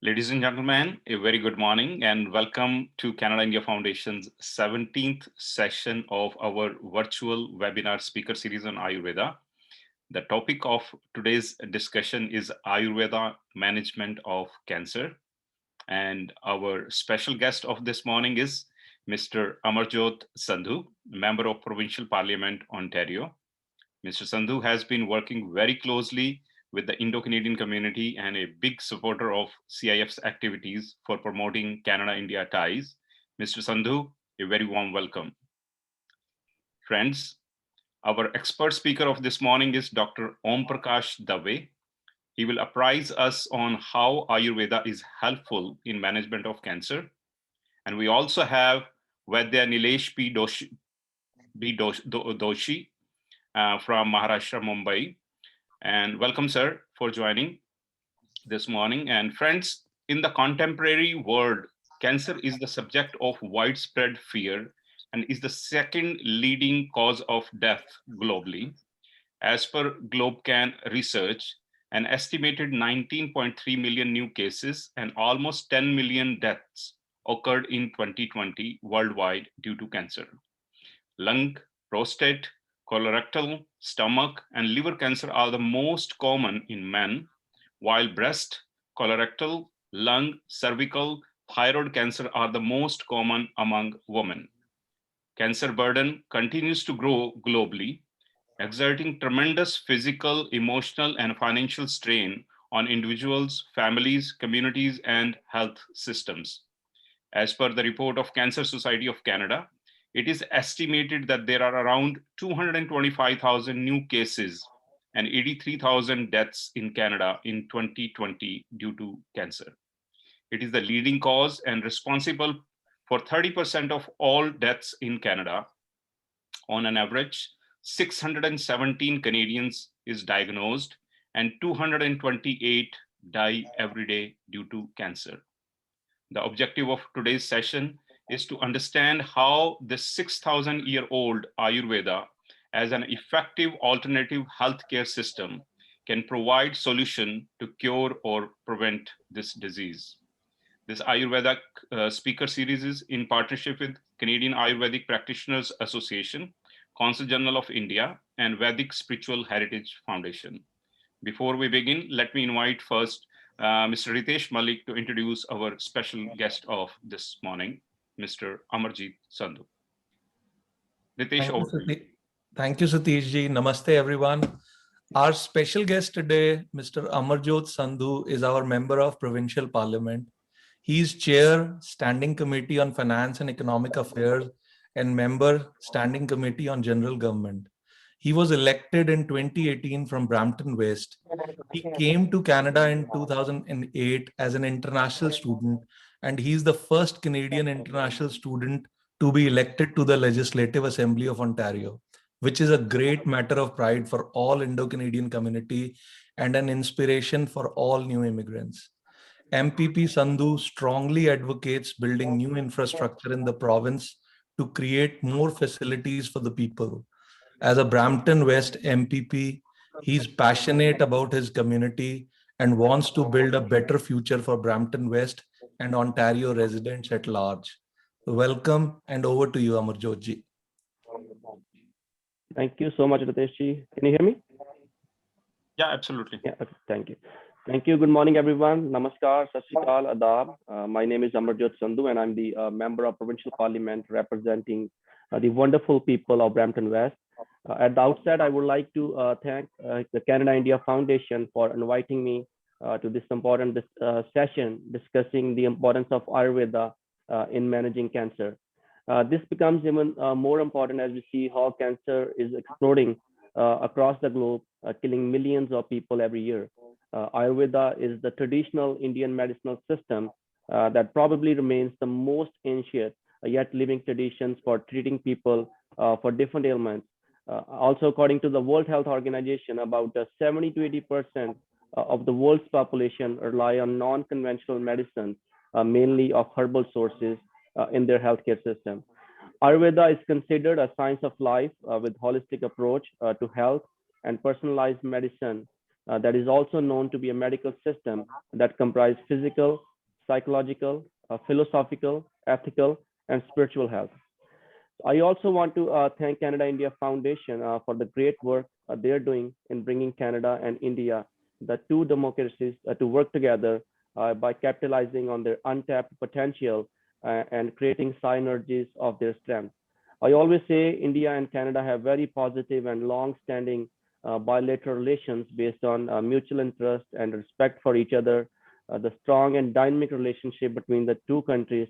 Ladies and gentlemen, a very good morning and welcome to Canada India Foundation's 17th session of our virtual webinar speaker series on Ayurveda. The topic of today's discussion is Ayurveda management of cancer. And our special guest of this morning is Mr. Amarjot Sandhu, Member of Provincial Parliament, Ontario. Mr. Sandhu has been working very closely with the Indo-Canadian community and a big supporter of CIF's activities for promoting Canada-India ties. Mr. Sandhu, a very warm welcome. Friends, our expert speaker of this morning is Dr. Om Prakash Dave. He will apprise us on how Ayurveda is helpful in management of cancer. And we also have Vaidya Nilesh P. Doshi from Maharashtra, Mumbai. And welcome, sir, for joining this morning. And friends, in the contemporary world, cancer is the subject of widespread fear and is the second leading cause of death globally. As per GlobeCan research, an estimated 19.3 million new cases and almost 10 million deaths occurred in 2020 worldwide due to cancer. Lung, prostate, colorectal, stomach, and liver cancer are the most common in men, while breast, colorectal, lung, cervical, thyroid cancer are the most common among women. Cancer burden continues to grow globally, exerting tremendous physical, emotional, and financial strain on individuals, families, communities, and health systems. As per the report of Cancer Society of Canada, it is estimated that there are around 225,000 new cases and 83,000 deaths in Canada in 2020 due to cancer. It is the leading cause and responsible for 30% of all deaths in Canada. On an average, 617 Canadians is diagnosed and 228 die every day due to cancer. The objective of today's session is to understand how the 6,000-year-old Ayurveda as an effective alternative healthcare system can provide solution to cure or prevent this disease. This Ayurveda speaker series is in partnership with Canadian Ayurvedic Practitioners Association, Council General of India, and Vedic Spiritual Heritage Foundation. Before we begin, let me invite first Mr. Ritesh Malik to introduce our special guest of this morning, Mr. Amarjit Sandhu. Ritesh, over to you. Thank you, Satish ji. Namaste, everyone. Our special guest today, Mr. Amarjot Sandhu, is our member of Provincial Parliament. He is Chair, Standing Committee on Finance and Economic Affairs, and Member, Standing Committee on General Government. He was elected in 2018 from Brampton West. He came to Canada in 2008 as an international student, and he's the first Canadian international student to be elected to the Legislative Assembly of Ontario, which is a great matter of pride for all Indo-Canadian community and an inspiration for all new immigrants. MPP Sandhu strongly advocates building new infrastructure in the province to create more facilities for the people. As a Brampton West MPP, he's passionate about his community and wants to build a better future for Brampton West and Ontario residents at large. Welcome, and over to you, Amarjot ji. Thank you so much, Ritesh ji. Can you hear me? Yeah, absolutely. Yeah, okay, thank you. Thank you. Good morning, everyone. Namaskar, Sat Shri Akal, Adab. My name is Amarjot Sandhu, and I'm the member of Provincial Parliament representing the wonderful people of Brampton West. At the outset, I would like to thank the Canada India Foundation for inviting me to this important session discussing the importance of Ayurveda in managing cancer. This becomes even more important as we see how cancer is exploding across the globe, killing millions of people every year. Ayurveda is the traditional Indian medicinal system that probably remains the most ancient yet living traditions for treating people for different ailments. Also, according to the World Health Organization, about 70 to 80% of the world's population rely on non-conventional medicines, mainly of herbal sources in their healthcare system. Ayurveda is considered a science of life with holistic approach to health and personalized medicine that is also known to be a medical system that comprises physical, psychological, philosophical, ethical, and spiritual health. I also want to thank Canada India Foundation for the great work they're doing in bringing Canada and India, the two democracies, to work together by capitalizing on their untapped potential and creating synergies of their strengths. I always say India and Canada have very positive and long-standing bilateral relations based on mutual interest and respect for each other. The strong and dynamic relationship between the two countries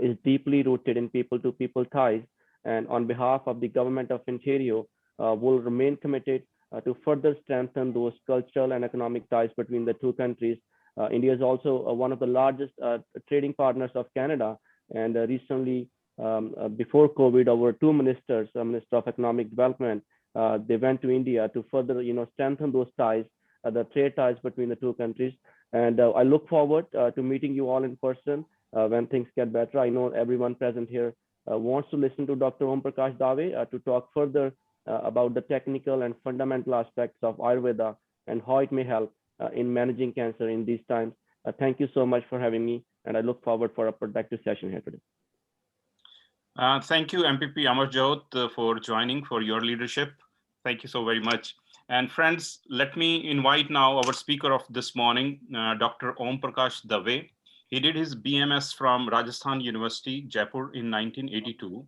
is deeply rooted in people-to-people ties, and on behalf of the government of Ontario, will remain committed to further strengthen those cultural and economic ties between the two countries. India is also one of the largest trading partners of Canada, and recently, before COVID, our two ministers, Minister of Economic Development, they went to India to further, strengthen those ties, the trade ties between the two countries. And I look forward to meeting you all in person when things get better. I know everyone present here wants to listen to Dr. Om Prakash Dave to talk further about the technical and fundamental aspects of Ayurveda and how it may help in managing cancer in these times. Thank you so much for having me, and I look forward for a productive session here today. Thank you, MPP Amarjot, for joining, for your leadership. Thank you so very much. And friends, let me invite now our speaker of this morning, Dr. Om Prakash Dave. He did his BMS from Rajasthan University, Jaipur in 1982,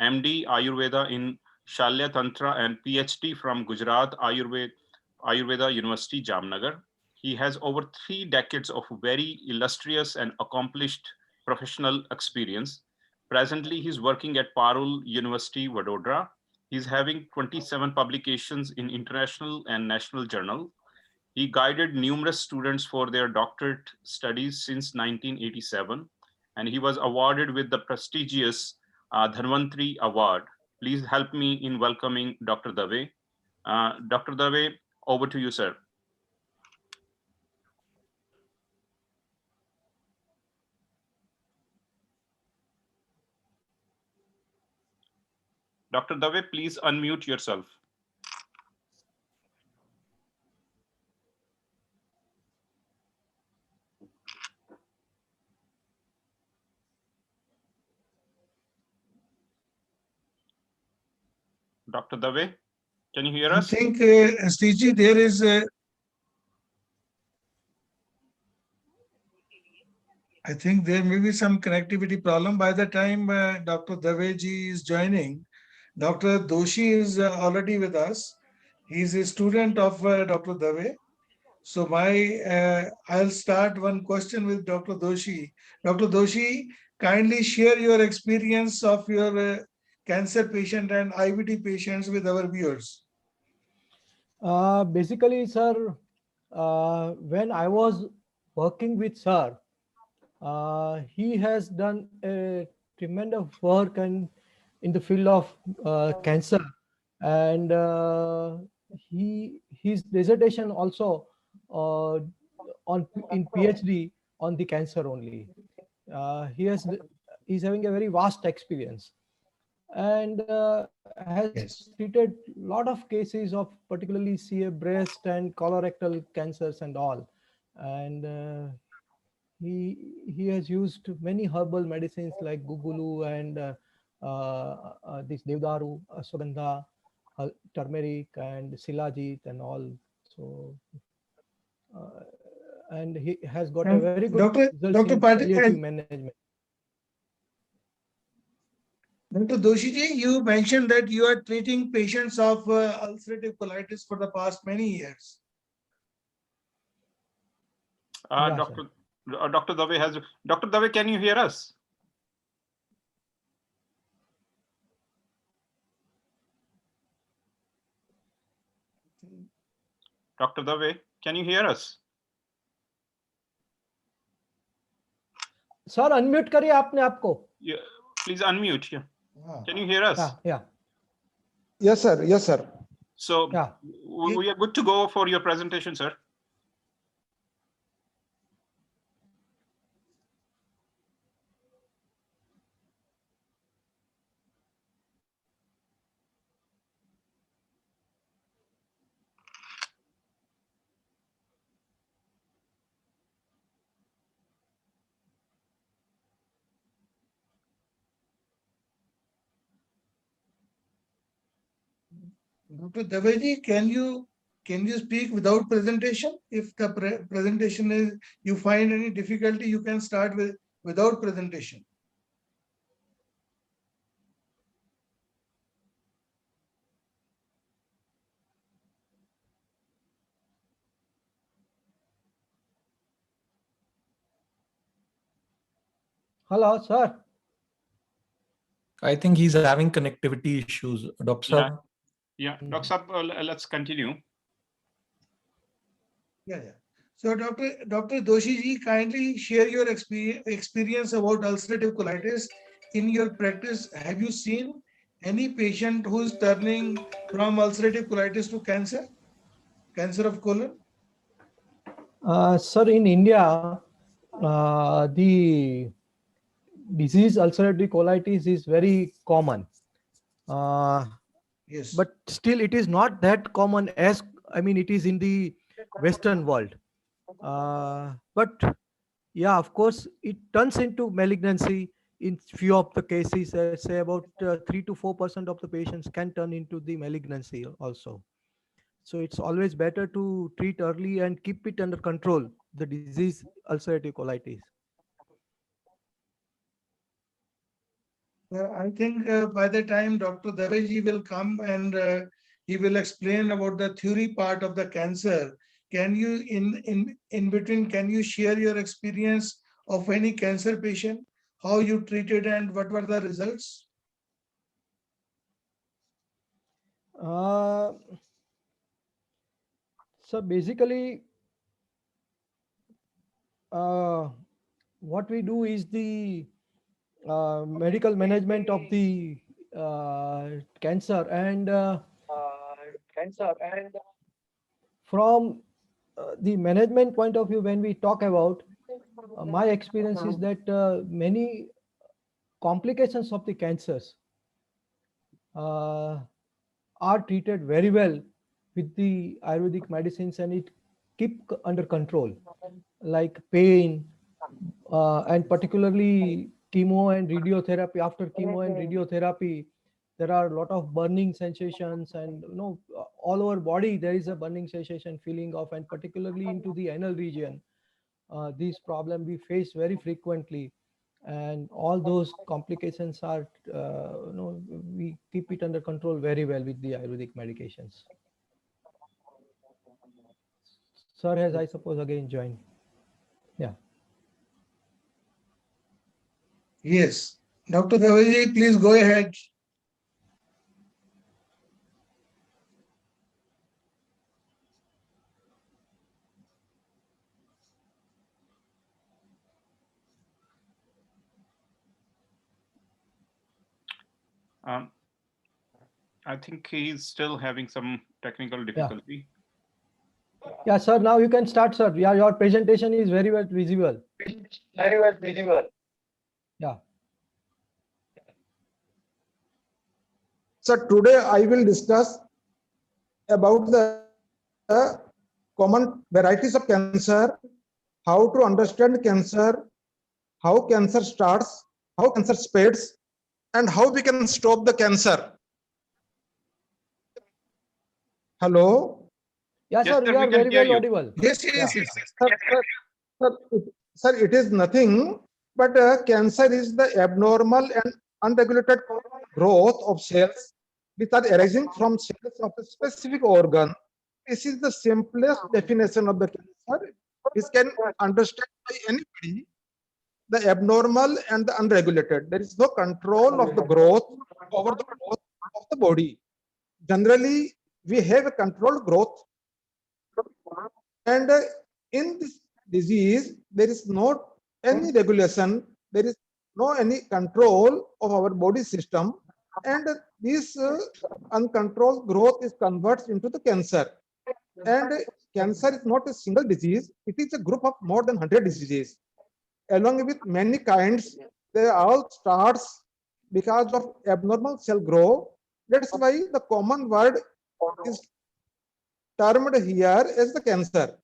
MD Ayurveda in Shalya Tantra, and PhD from Gujarat Ayurveda University, Jamnagar. He has over 3 decades of very illustrious and accomplished professional experience. Presently, he's working at Parul University, Vadodara. He's having 27 publications in international and national journals. He guided numerous students for their doctorate studies since 1987, and he was awarded with the prestigious Dhanvantri Award. Please help me in welcoming Dr. Dave. Dr. Dave, over to you, sir. Dr. Dave, please unmute yourself. Dr. Dave, can you hear us? I think, Steve, there is I think there may be some connectivity problem. By the time Dr. Daveji is joining, Dr. Doshi is already with us. He's a student of Dr. Dave. So I'll start one question with Dr. Doshi. Dr. Doshi, kindly share your experience of your cancer patient and IBD patients with our viewers. Basically, sir, when I was working with sir, he has done a tremendous work in the field of cancer, and his dissertation also in PhD on the cancer only. He's having a very vast experience, and has Yes. treated a lot of cases of particularly CA breast and colorectal cancers and all, and he has used many herbal medicines like gugulu and this devdaru, ashwagandha, turmeric and silajit and all. So and he has got a And very good Dr. results in Patil, palliative management. Dr. Doshiji, you mentioned that you are treating patients of ulcerative colitis for the past many years. Yeah, Dr. Dave has. Dr. Dave, can you hear us? Dr. Dave, can you hear us? Sir unmute करिए आपने आपको. Yeah, please unmute. Yeah. Can you hear us? Yeah. Yes, sir. Yes, sir. So Yeah. we are good to go for your presentation, sir. Dr. Daveji, can you speak without presentation? If the presentation is, you find any difficulty, you can start without presentation. Hello, sir. I think he's having connectivity issues. Dr. Yeah. Saab? Yeah, Dr. Saab, let's continue. Yeah. So, Dr. Doshi ji, kindly share your experience about ulcerative colitis in your practice. Have you seen any patient who's turning from ulcerative colitis to cancer of colon? Sir, in India, the disease ulcerative colitis is very common. Yes. But still it is not that common as, I mean, it is in the Western world. But yeah, of course, it turns into malignancy in few of the cases. Say about 3 to 4% of the patients can turn into the malignancy also. So it's always better to treat early and keep it under control, the disease ulcerative colitis. I think by the time Dr. Daveji will come and he will explain about the theory part of the cancer, can you in between, can you share your experience of any cancer patient, how you treated and what were the results? Uh, so basically, what we do is the medical management of the cancer, and from the management point of view, when we talk about, my experience is that many complications of the cancers are treated very well with the Ayurvedic medicines, and it keep under control, like pain, and particularly chemo and radiotherapy. After chemo and radiotherapy, there are a lot of burning sensations, and all over body there is a burning sensation feeling of, and particularly into the anal region. These problem we face very frequently, and all those complications are, we keep it under control very well with the Ayurvedic medications. Sir has, I suppose, again joined. Yeah. Yes. Dr. Daveji, please go ahead. I think he's still having some technical difficulty. Yeah, sir, now you can start, sir. Yeah, your presentation is very well visible. Yeah. So today I will discuss about the common varieties of cancer, how to understand cancer, how cancer starts, how cancer spreads, and how we can stop the cancer. Hello? Yeah, Yes, sir, sir, we are we can very hear well you. audible. Yes. Sir, it is nothing but cancer is the abnormal and unregulated growth of cells which are arising from cells of a specific organ. This is the simplest definition of the cancer. This can understand by anybody. The abnormal and the unregulated. There is no control of the growth over the growth of the body. Generally, we have a controlled growth, and in this disease, there is not any regulation. There is no any control of our body system, and this uncontrolled growth is converts into the cancer. And cancer is not a single disease; it is a group of more than 100 diseases. Along with many kinds, they all starts because of abnormal cell growth. That's why the common word is termed here as the cancer.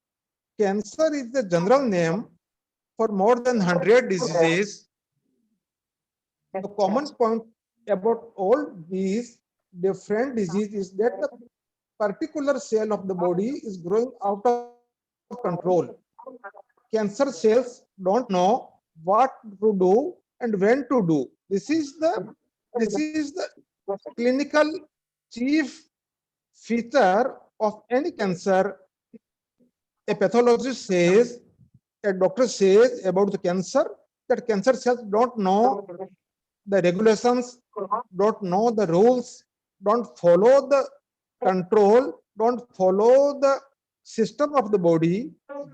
Cancer is the general name for more than 100 diseases. The common point about all these different disease is that the particular cell of the body is growing out of control. Cancer cells don't know what to do and when to do. This is the clinical chief feature of any cancer. A pathologist says, a doctor says about the cancer that cancer cells don't know the regulations, don't know the rules, don't follow the control, don't follow the system of the body,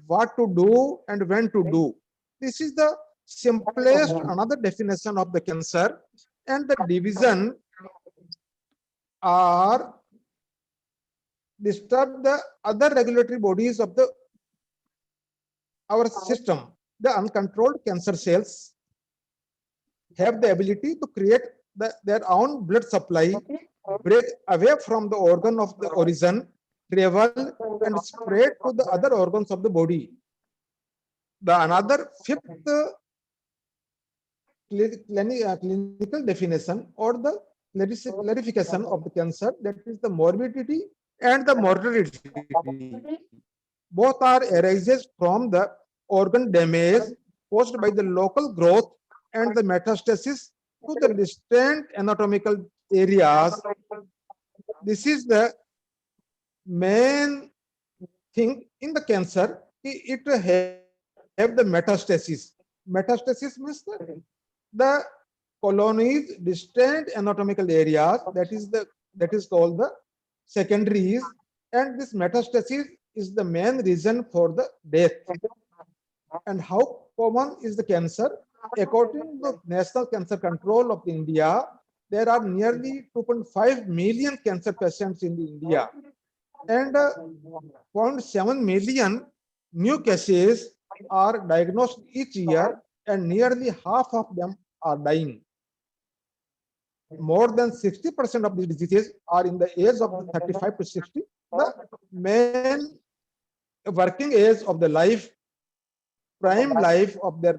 what to do and when to do. This is the simplest another definition of the cancer, and the division are disturb the other regulatory bodies of our system. The uncontrolled cancer cells have the ability to create their own blood supply, break away from the organ of the origin, travel and spread to the other organs of the body. The another fifth clinical definition or the clarification of the cancer, that is the morbidity and the mortality. Both are arises from the organ damage caused by the local growth and the metastasis to the distant anatomical areas. This is the main thing in the cancer. It have the metastasis. Metastasis means the colonies, distant anatomical areas. That is called the secondaries, and this metastasis is the main reason for the death. And how common is the cancer? According to the National Cancer Control of India, there are nearly 2.5 million cancer patients in India, and 0.7 million new cases are diagnosed each year, and nearly half of them are dying. More than 60% of these diseases are in the age of 35 to 60, the main working age of the life, prime life of their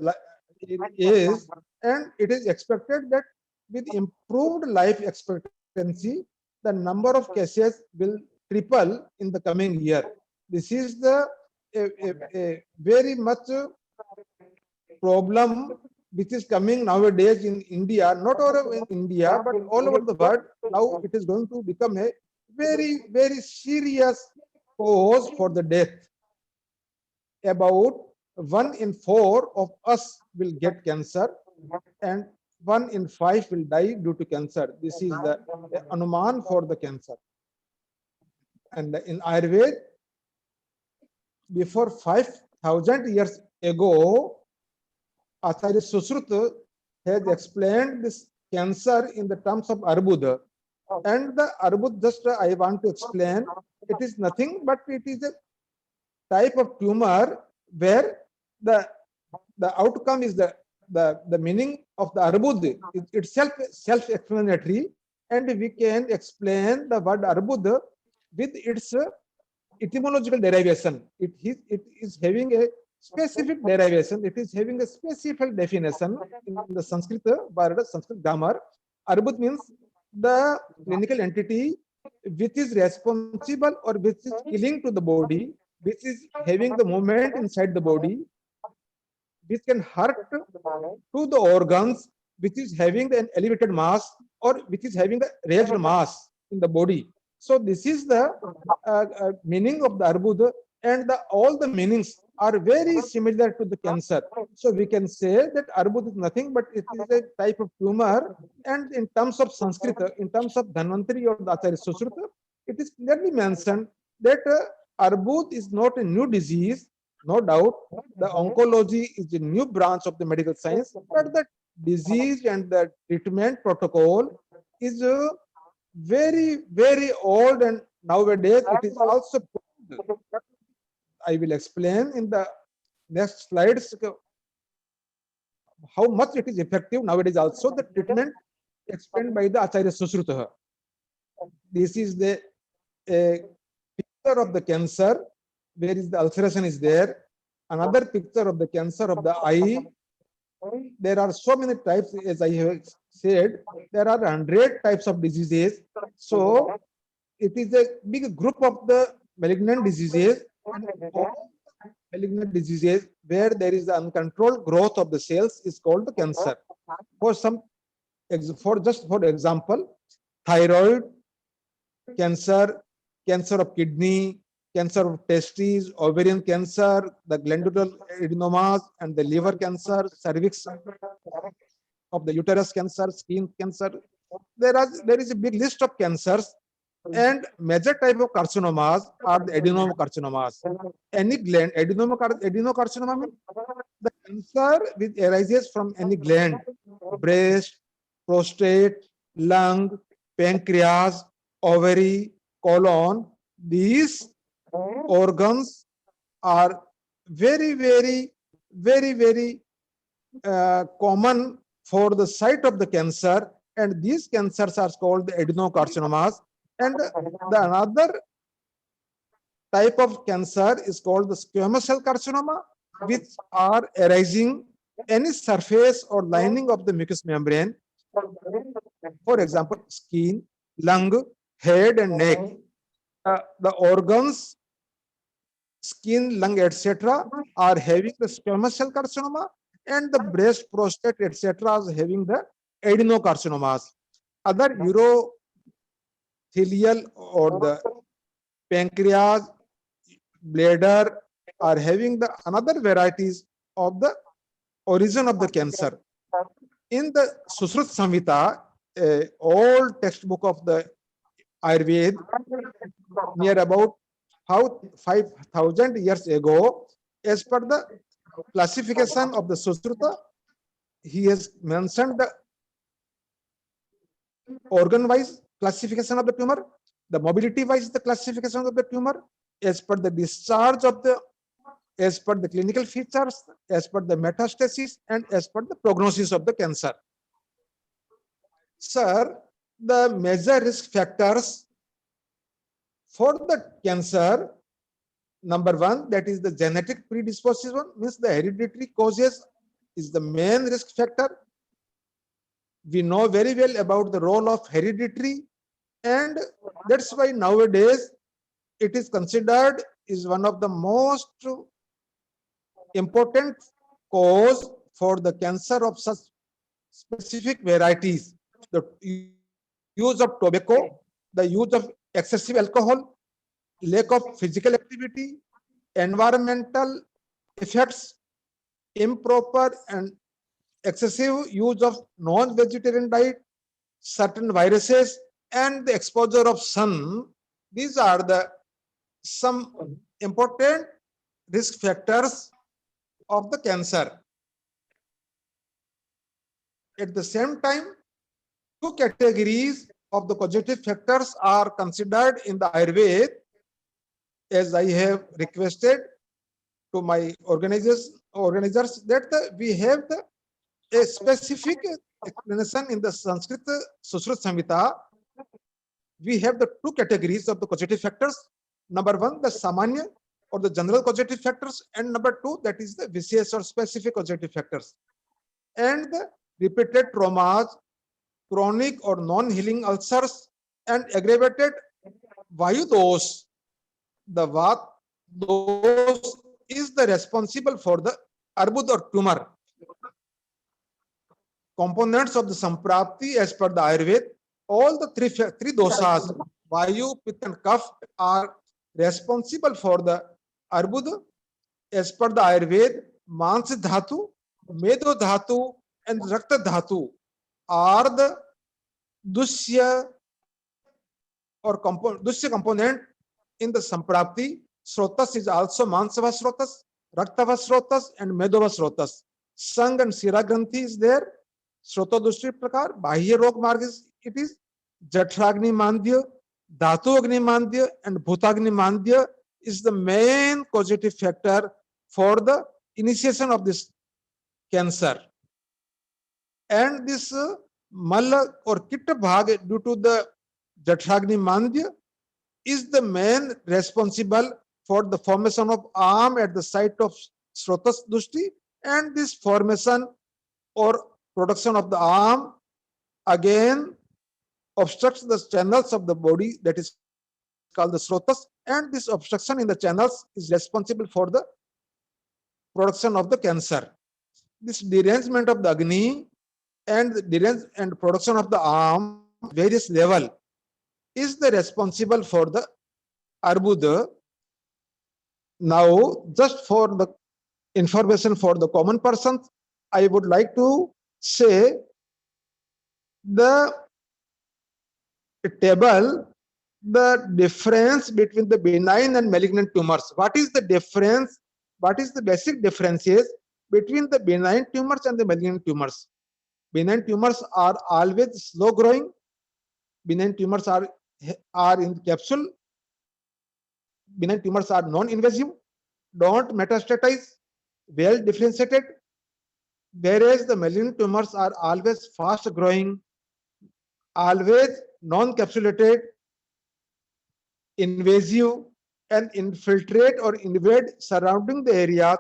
is, and it is expected that with improved life expectancy, the number of cases will triple in the coming year. This is the a very much problem which is coming nowadays in India, not only in India, but all over the world. Now it is going to become a very, very serious cause for the death. About 1 in 4 of us will get cancer, and 1 in 5 will die due to cancer. This is the anuman for the cancer. And in Ayurveda, before 5,000 years ago, Acharya Susruta has explained this cancer in the terms of Arbuda. And the Arbud, just I want to explain, it is nothing but it is a type of tumor where the outcome is the meaning of the Arbud itself self-explanatory, and we can explain the word Arbud with its etymological derivation. It is having a specific derivation. It is having a specific definition in the Sanskrit word, Sanskrit grammar. Arbud means the clinical entity which is responsible or which is killing to the body, which is having the movement inside the body, which can hurt to the organs, which is having an elevated mass or which is having a raised mass in the body. So this is the meaning of the Arbud, and all the meanings are very similar to the cancer. So we can say that Arbud is nothing but it is a type of tumor, and in terms of Sanskrit, in terms of Dhanvantari or the Acharya Susruta, it is clearly mentioned that Arbud is not a new disease. No doubt, the oncology is a new branch of the medical science, but the disease and the treatment protocol is very, very old, and nowadays it is also. I will explain in the next slides how much it is effective nowadays. Also, the treatment explained by the Acharya Susruta. This is the picture of the cancer, where is the ulceration is there. Another picture of the cancer of the eye. there are so many types, as I have said, there are 100 types of diseases. So it is a big group of the malignant diseases, and all malignant diseases where there is uncontrolled growth of the cells is called the cancer. For some, for example, thyroid cancer, cancer of kidney, cancer of testes, ovarian cancer, the glandular adenomas, and the liver cancer, cervix of the uterus cancer, skin cancer. There is a big list of cancers, and major type of carcinomas are the adenocarcinomas. Any gland, adenocarcinoma means the cancer which arises from any gland, breast, prostate, lung, pancreas, ovary, colon. These organs are very common for the site of the cancer, and these cancers are called the adenocarcinomas. And the another type of cancer is called the squamous cell carcinoma, which are arising any surface or lining of the mucous membrane. For example, skin, lung, head, and neck. The organs, skin, lung, etc., are having the squamous cell carcinoma, and the breast, prostate, etc., is having the adenocarcinomas. Other urothelial or the pancreas, bladder are having the another varieties of the origin of the cancer. In the Sushrut Samhita, a old textbook of the Ayurveda, near about 5,000 years ago, as per the classification of the Sushruta, he has mentioned the organ-wise classification of the tumor, the mobility-wise the classification of the tumor, as per the discharge of the, as per the clinical features, as per the metastasis, and as per the prognosis of the cancer. Sir, the major risk factors for the cancer, number one, that is the genetic predisposition, means the hereditary causes is the main risk factor. We know very well about the role of hereditary, and that's why nowadays it is considered is one of the most important cause for the cancer of such specific varieties. The use of tobacco, the use of excessive alcohol, lack of physical activity, environmental effects, improper and excessive use of non-vegetarian diet, certain viruses, and the exposure of sun. These are the some important risk factors of the cancer. At the same time, two categories of the causative factors are considered in the Ayurveda, as I have requested to my organizers that we have a specific explanation in the Sanskrit Sushrut Samhita. We have the two categories of the causative factors. Number one, the Samanya or the general causative factors, and number two, that is the vicious or specific causative factors. And the repeated traumas, chronic or non-healing ulcers, and aggravated Vayu dosh. The Vat dosh is the responsible for the arbud or tumor. Components of the Samprapti as per the Ayurveda, all the three doshas, Vayu, Pitta, and Kapha, are responsible for the arbud. As per the Ayurveda, Mans Dhatu, Medo Dhatu, and Rakta Dhatu are the Dushya or Dushya component in the Samprapti. Srotas is also Mansava Srotas, Raktava Srotas, and Medova Srotas. Sang and Sira Granthi is there. Srota Dushya Prakar, Bahya Rog Marg it is Jatragni Mandya, Dhatu Agni Mandya, and Bhutagni Mandya is the main causative factor for the initiation of this cancer. And this Malla or Kitta Bhag, due to the Jatragni Mandya, is the main responsible for the formation of arm at the site of Srotas Dushti, and this formation or production of the arm again obstructs the channels of the body, that is called the srotas, and this obstruction in the channels is responsible for the production of the cancer. This derangement of the Agni and the derangement and production of the arm various level is the responsible for the Arbuda. Now, just for the information for the common persons, I would like to say the table, the difference between the benign and malignant tumors. What is the difference? What is the basic differences between the benign tumors and the malignant tumors? Benign tumors are always slow growing. Benign tumors are in capsule. Benign tumors are non-invasive, don't metastatize, well differentiated, whereas the malignant tumors are always fast growing, always non-capsulated, invasive, and infiltrate or invade surrounding the area,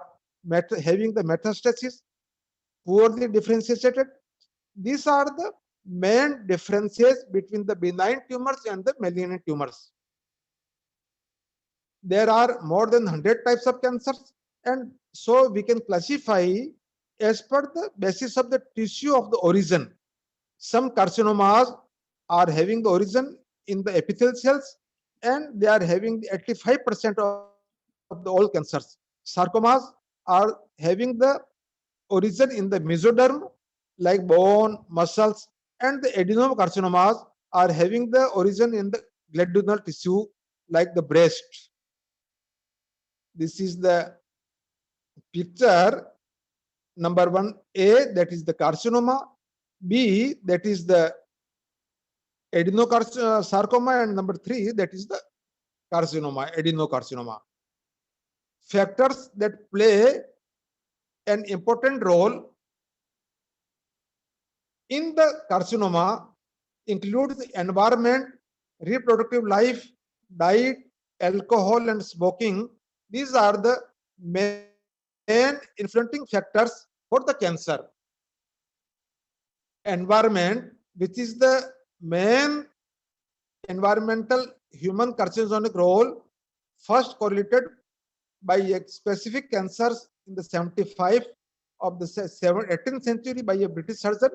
having the metastasis, poorly differentiated. These are the main differences between the benign tumors and the malignant tumors. There are more than 100 types of cancers, and so we can classify as per the basis of the tissue of the origin. Some carcinomas are having the origin in the epithelial cells, and they are having 85% of the all cancers. Sarcomas are having the origin in the mesoderm, like bone, muscles, and the adenocarcinomas are having the origin in the glandular tissue, like the breast. This is the picture number 1A, that is the carcinoma. B, that is the adenocarcinoma, and number 3, that is the carcinoma, adenocarcinoma. Factors that play an important role in the carcinoma include the environment, reproductive life, diet, alcohol, and smoking. These are the main influencing factors for the cancer. Environment, which is the main environmental human carcinogenic role, first correlated by a specific cancers in the 75 of the 18th century by a British surgeon.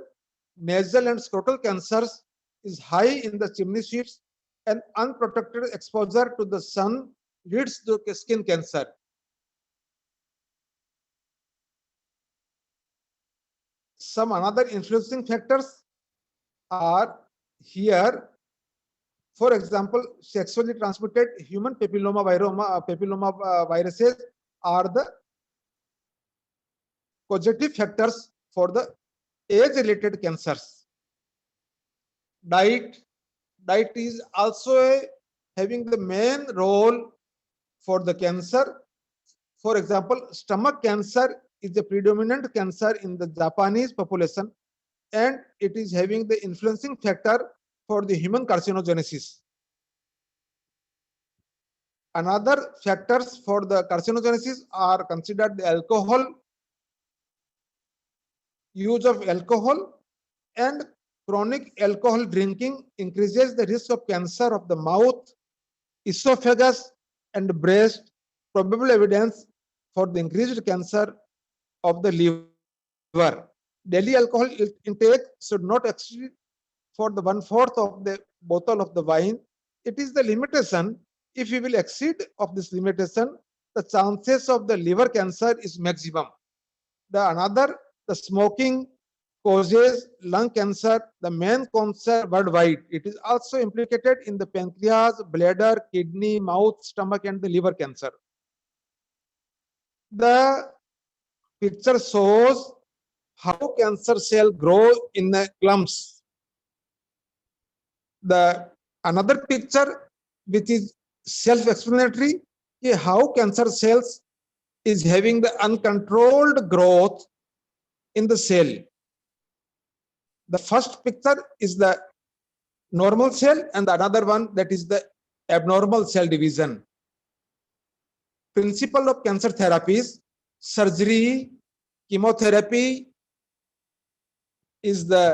Nasal and scrotal cancers is high in the chimney sweeps, and unprotected exposure to the sun leads to skin cancer. Some another influencing factors are here. For example, sexually transmitted human papilloma viruses are the causative factors for the age-related cancers. Diet is also having the main role for the cancer. For example, stomach cancer is the predominant cancer in the Japanese population, and it is having the influencing factor for the human carcinogenesis. Another factors for the carcinogenesis are considered the alcohol, use of alcohol, and chronic alcohol drinking increases the risk of cancer of the mouth, esophagus, and breast. Probable evidence for the increased cancer of the liver. Daily alcohol intake should not exceed for the 1/4 of the bottle of the wine. It is the limitation. If you will exceed of this limitation, the chances of the liver cancer is maximum. The smoking causes lung cancer, the main cancer worldwide. It is also implicated in the pancreas, bladder, kidney, mouth, stomach, and the liver cancer. The picture shows how cancer cells grow in the clumps. Another picture, which is self-explanatory, how cancer cells is having the uncontrolled growth in the cell. The first picture is the normal cell, and the another one, that is the abnormal cell division. Principle of cancer therapies: surgery, chemotherapy, is the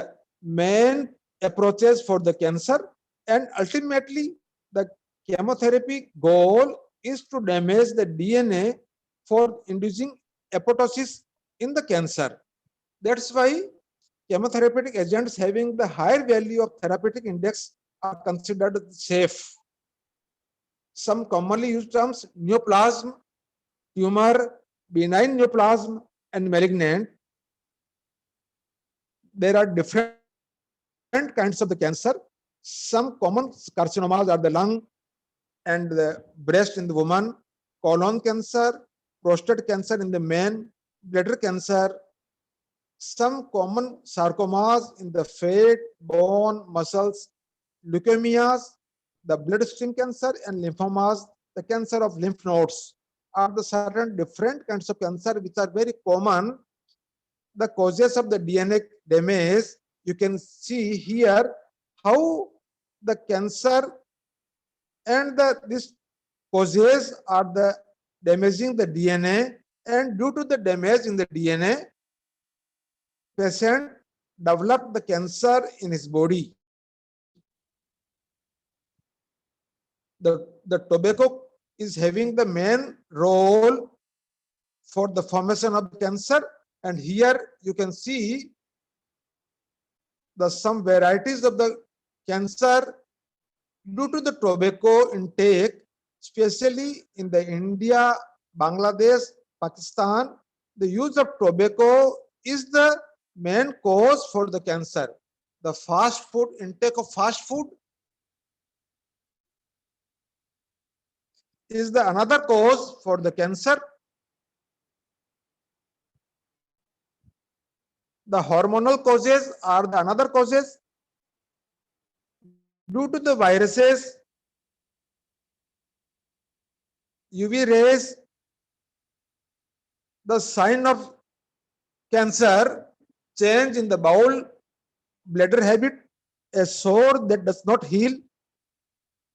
main approaches for the cancer, and ultimately the chemotherapy goal is to damage the DNA for inducing apoptosis in the cancer. That's why chemotherapeutic agents having the higher value of therapeutic index are considered safe. Some commonly used terms: neoplasm, tumor, benign neoplasm, and malignant. There are different kinds of the cancer. Some common carcinomas are the lung and the breast in the woman, colon cancer, prostate cancer in the man, bladder cancer. Some common sarcomas in the fat, bone, muscles, leukemias, the bloodstream cancer, and lymphomas, the cancer of lymph nodes, are the certain different kinds of cancer which are very common. The causes of the DNA damage, you can see here how the cancer and these causes are the damaging the DNA, and due to the damage in the DNA, patient develop the cancer in his body. The tobacco is having the main role for the formation of the cancer, and here you can see the some varieties of the cancer due to the tobacco intake, especially in the India, Bangladesh, Pakistan. The use of tobacco is the main cause for the cancer. The fast food, intake of fast food is the another cause for the cancer. The hormonal causes are the another causes. Due to the viruses, UV rays, the sign of cancer, change in the bowel, bladder habit, a sore that does not heal,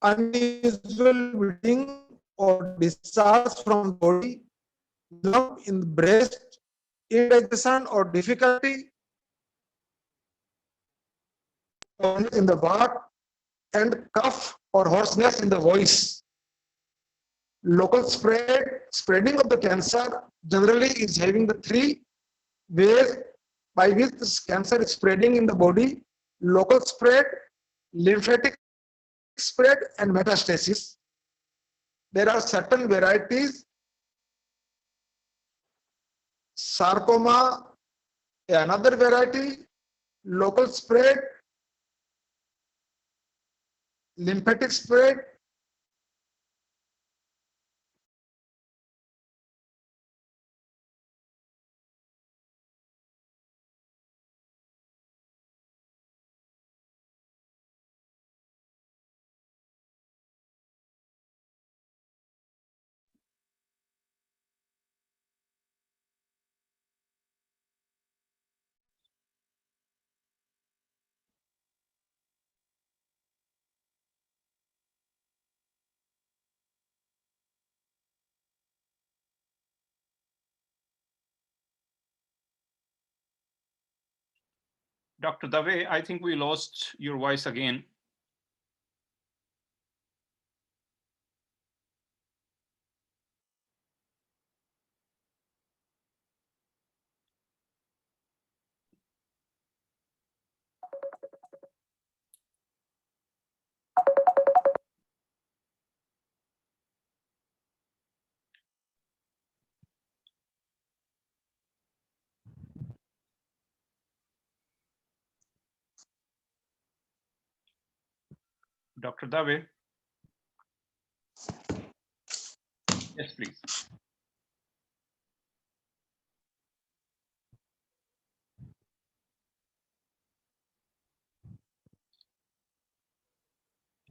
unusual bleeding or discharge from the body, lump in the breast, indigestion or difficulty in the back, and cough or hoarseness in the voice. Local spreading of the cancer generally is having the three ways by which this cancer is spreading in the body: local spread, lymphatic spread, and metastasis. There are certain varieties: sarcoma, another variety, local spread, lymphatic spread, Dr. Dave, I think we lost your voice again. Dr. Dave? Yes, please.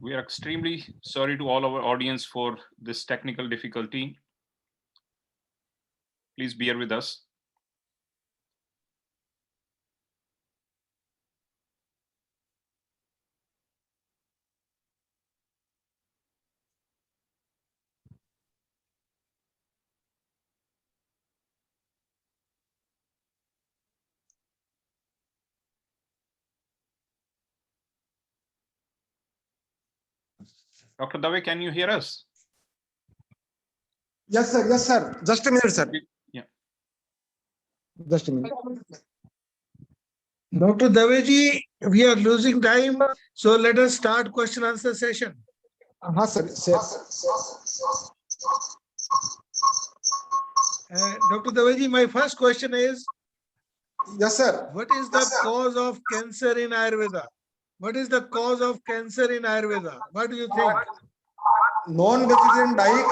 We are extremely sorry to all our audience for this technical difficulty. Please bear with us. Dr. Dave, can you hear us? Yes, sir. Yes, sir. Just a minute, sir. Yeah. Just a minute. Dr. Daveji, we are losing time, so let us start question answer session. Sir. Sir. Dr. Daveji, my first question is, Yes, sir. what is the cause of cancer in Ayurveda? What is the cause of cancer in Ayurveda? What do you think? Non-vegetarian diet.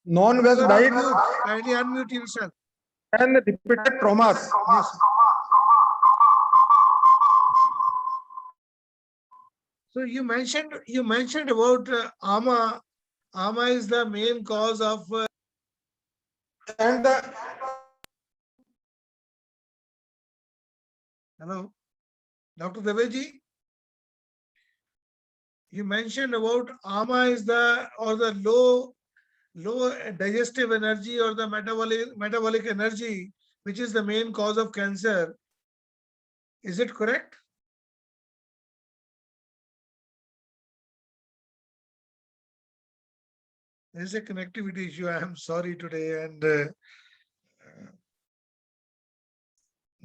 Non-veg diet Kindly unmute yourself. and repeated traumas. Yes. So you mentioned about ama. Ama is the main cause of And hello, Dr. Daveji. You mentioned about ama is the low digestive energy or the metabolic energy, which is the main cause of cancer. Is it correct? There is a connectivity issue. I am sorry today. And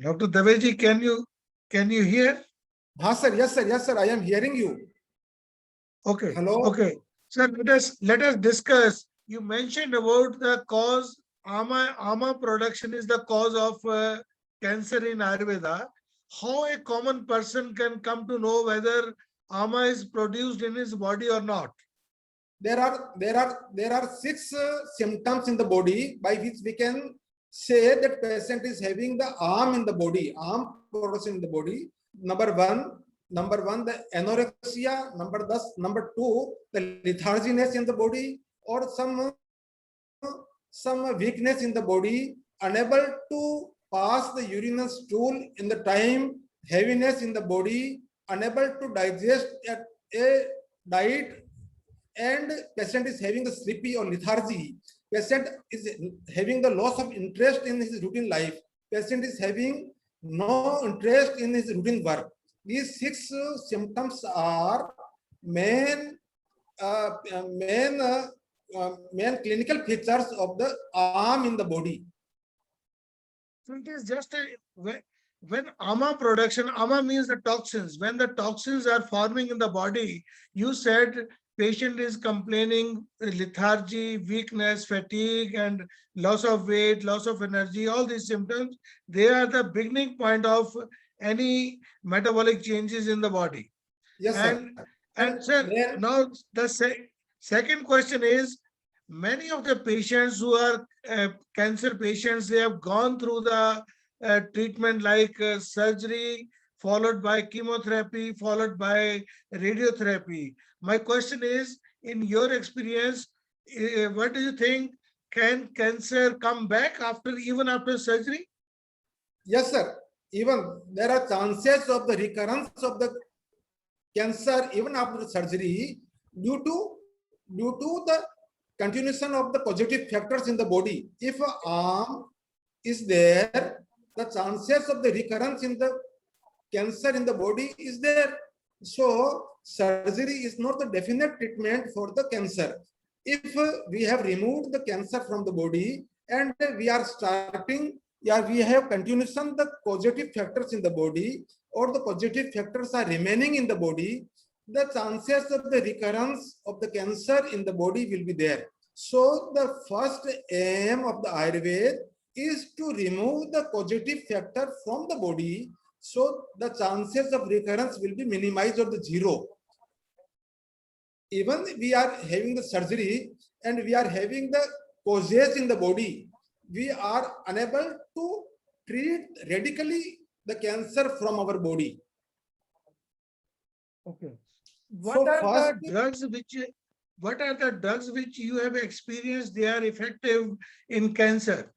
Dr. Daveji, can you hear? sir. Yes, sir. Yes, sir. I am hearing you. Okay. Hello? Okay. Sir, let us discuss. You mentioned about the cause. Ama production is the cause of cancer in Ayurveda. How a common person can come to know whether ama is produced in his body or not? There are 6 symptoms in the body by which we can say that patient is having the arm in the body, arm production in the body. Number one, the anorexia. Number 2, the letharginess in the body, or some weakness in the body, unable to pass the urinary stool in the time, heaviness in the body, unable to digest a diet, and patient is having the sleepy or lethargy. Patient is having the loss of interest in his routine life. Patient is having no interest in his routine work. These 6 symptoms are main clinical features of the arm in the body. So it is just when ama production, ama means the toxins. When the toxins are forming in the body, you said patient is complaining lethargy, weakness, fatigue, and loss of weight, loss of energy. All these symptoms, they are the beginning point of any metabolic changes in the body. Yes, sir. And sir, now the second question is, many of the patients who are cancer patients, they have gone through the treatment like surgery, followed by chemotherapy, followed by radiotherapy. My question is, in your experience, what do you think? Can cancer come back even after surgery? Yes, sir. Even there are chances of the recurrence of the cancer even after surgery due to the continuation of the positive factors in the body. If an arm is there, the chances of the recurrence in the cancer in the body is there. So surgery is not the definite treatment for the cancer. If we have removed the cancer from the body and we are starting, we have continuation the positive factors in the body, or the positive factors are remaining in the body, the chances of the recurrence of the cancer in the body will be there. So the first aim of the Ayurveda is to remove the positive factor from the body, so the chances of recurrence will be minimized or the zero. Even we are having the surgery and we are having the causes in the body, we are unable to treat radically the cancer from our body. Okay. What are the drugs which you have experienced they are effective in cancer?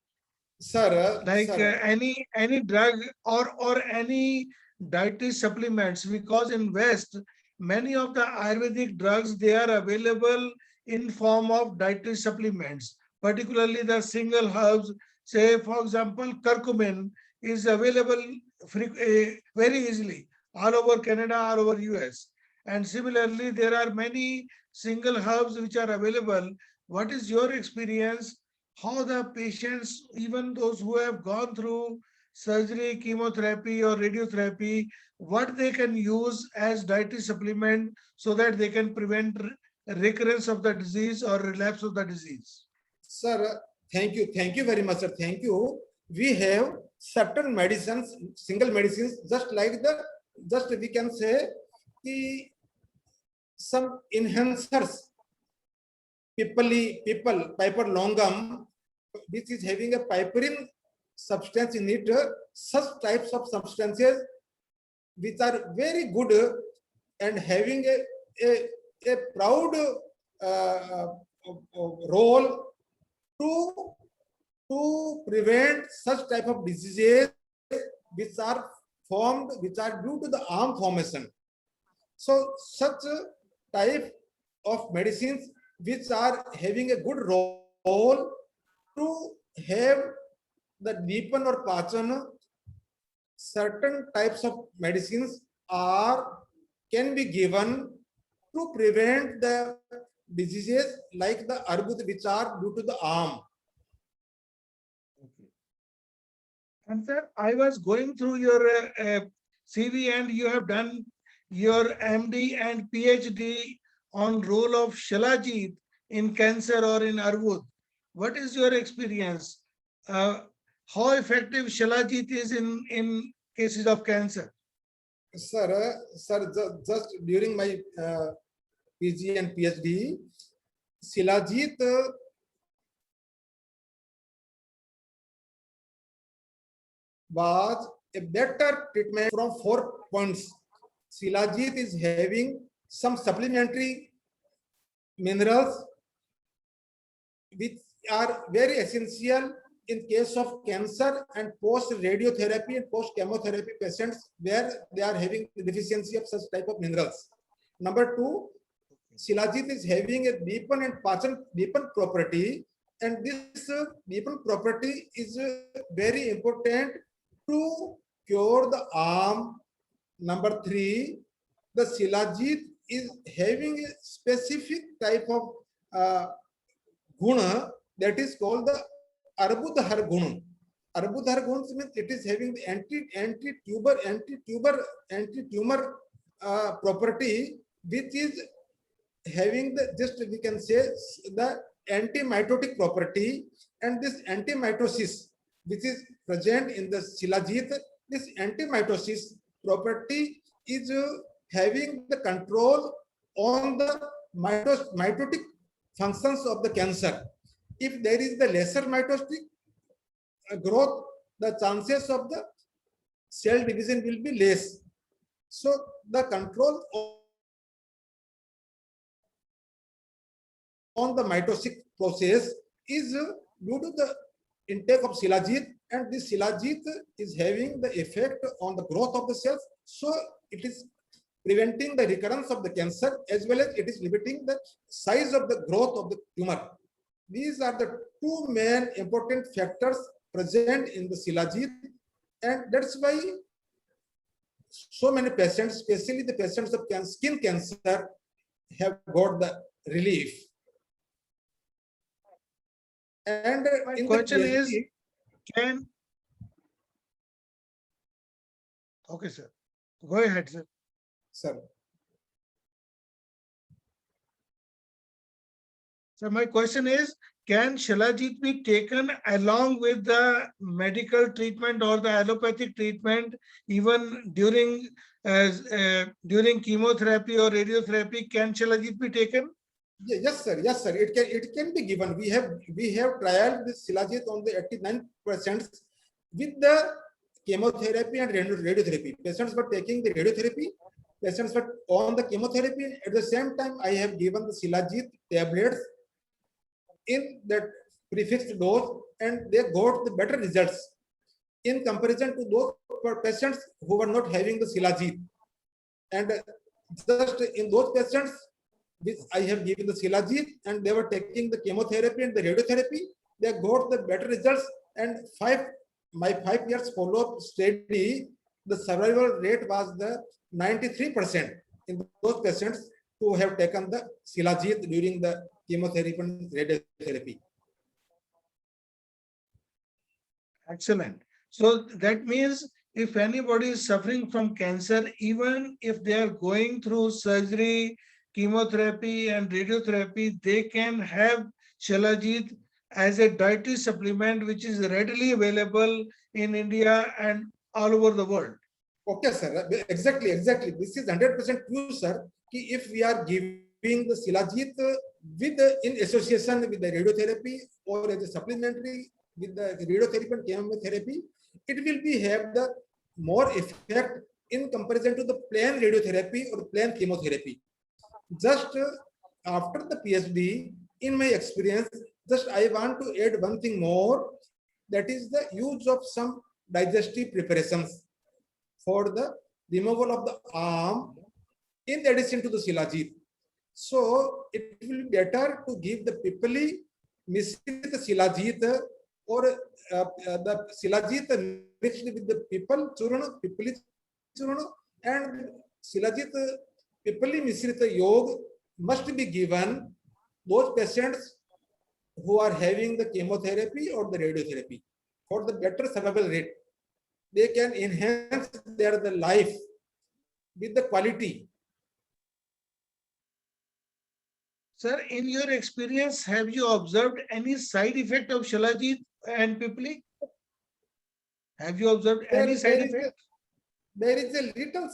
Sir, like any drug or any dietary supplements, because in West many of the Ayurvedic drugs, they are available in form of dietary supplements, particularly the single herbs. Say for example, curcumin is available very easily all over Canada, all over US. And similarly, there are many single herbs which are available. What is your experience? How the patients, even those who have gone through surgery, chemotherapy, or radiotherapy, what they can use as dietary supplement so that they can prevent recurrence of the disease or relapse of the disease? Sir, thank you. Thank you very much, sir. Thank you. We have certain medicines, single medicines, just we can say some enhancers, piper longum, which is having a piperine substance in it, such types of substances which are very good and having a proud role to prevent such type of diseases which are formed, which are due to the arm formation. So such type of medicines which are having a good role to have the Nipan or Pachan, certain types of medicines can be given to prevent the diseases like the arbud which are due to the arm. Okay. And sir, I was going through your CV, and you have done your MD and PhD on role of Shilajit in cancer or in Arvud. What is your experience? How effective Shilajit is in cases of cancer? Sir, just during my PG and PhD, Shilajit was a better treatment from 4 points. Shilajit is having some supplementary minerals which are very essential in case of cancer and post radiotherapy and post chemotherapy patients where they are having the deficiency of such type of minerals. Number 2, Shilajit is having a Nipan and Pachan property, and this Nipan property is very important to cure the arm. Number 3, the Shilajit is having a specific type of guna that is called the Arbudhar Guna. Arbudhar Guna means it is having the anti-tumor property, which is having the, just we can say, the anti-mitotic property, and this anti-mitosis which is present in the Shilajit, this anti-mitosis property is having the control on the mitotic functions of the cancer. If there is the lesser mitotic growth, the chances of the cell division will be less. So the control on the mitotic process is due to the intake of Shilajit, and this Shilajit is having the effect on the growth of the cells. So it is preventing the recurrence of the cancer, as well as it is limiting the size of the growth of the tumor. These are the 2 main important factors present in the Shilajit, and that's why so many patients, especially the patients of skin cancer, have got the relief. And My in question the is, okay, sir. Go ahead, sir. Sir. So my question is, can Shilajit be taken along with the medical treatment or the allopathic treatment even during chemotherapy or radiotherapy? Can Shilajit be taken? Yes, sir. Yes, sir. It can be given. We have trialed this Shilajit on the 89% with the chemotherapy and radiotherapy. Patients were taking the radiotherapy. Patients were on the chemotherapy. At the same time, I have given the Shilajit tablets in that prefixed dose, and they got the better results in comparison to those patients who were not having the Shilajit. And just in those patients which I have given the Shilajit and they were taking the chemotherapy and the radiotherapy, they got the better results, and 5 my 5 years follow-up study, the survival rate was the 93% in those patients who have taken the Shilajit during the chemotherapy and radiotherapy. Excellent. So that means if anybody is suffering from cancer, even if they are going through surgery, chemotherapy and radiotherapy, they can have Shilajit as a dietary supplement which is readily available in India and all over the world. Okay, sir. Exactly. This is 100% true, sir. Ki if we are giving the Shilajit with in association with the radiotherapy or as a supplementary with the radiotherapy and chemotherapy, it will be have the more effect in comparison to the plain radiotherapy or plain chemotherapy. Just after the PhD, in my experience, just I want to add one thing more, that is the use of some digestive preparations for the removal of the arm in addition to the Shilajit. So it will be better to give the pipali Misrit Shilajit or the Shilajit mixed with the pipali churna and Shilajit pipali Misrit Yog must be given those patients who are having the chemotherapy or the radiotherapy for the better survival rate. They can enhance their the life with the quality. Sir, in your experience, have you observed any side effect of Shilajit and Pipli? Have you observed any side effect? There is a little